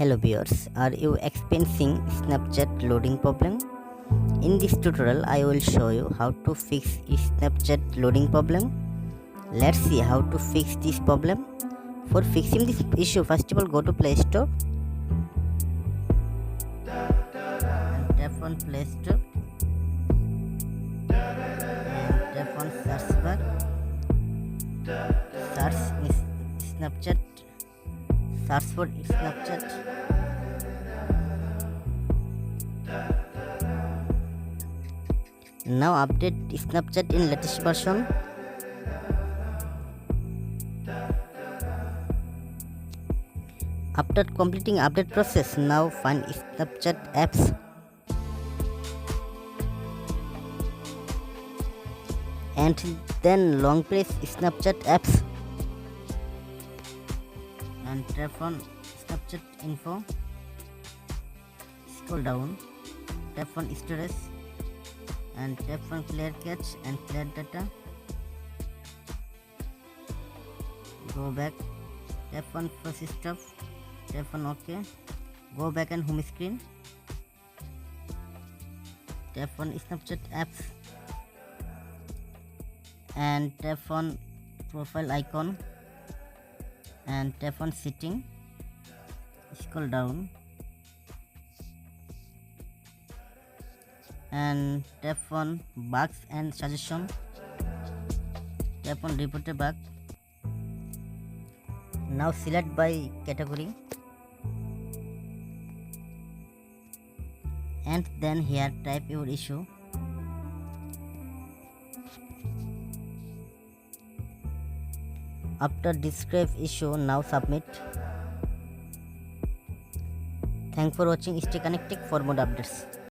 Hello viewers, are you experiencing Snapchat loading problem? In this tutorial, I will show you how to fix Snapchat loading problem. Let's see how to fix this problem. For fixing this issue, first of all go to Play Store and tap on Play Store and tap on search bar. Search Snapchat. Search for Snapchat. Now update Snapchat in latest version. After completing update process, now find Snapchat apps and then long press Snapchat apps and tap on Snapchat info. Scroll down, tap on storage and tap on clear cache and clear data. Go back, tap on process stop, tap on OK. Go back and home screen, tap on Snapchat apps and tap on profile icon and tap on setting. Scroll down and tap on bugs and suggestion. Tap on reported bug. Now select by category and then here type your issue. After describe issue, now submit. Thanks for watching. Stay connected for more updates.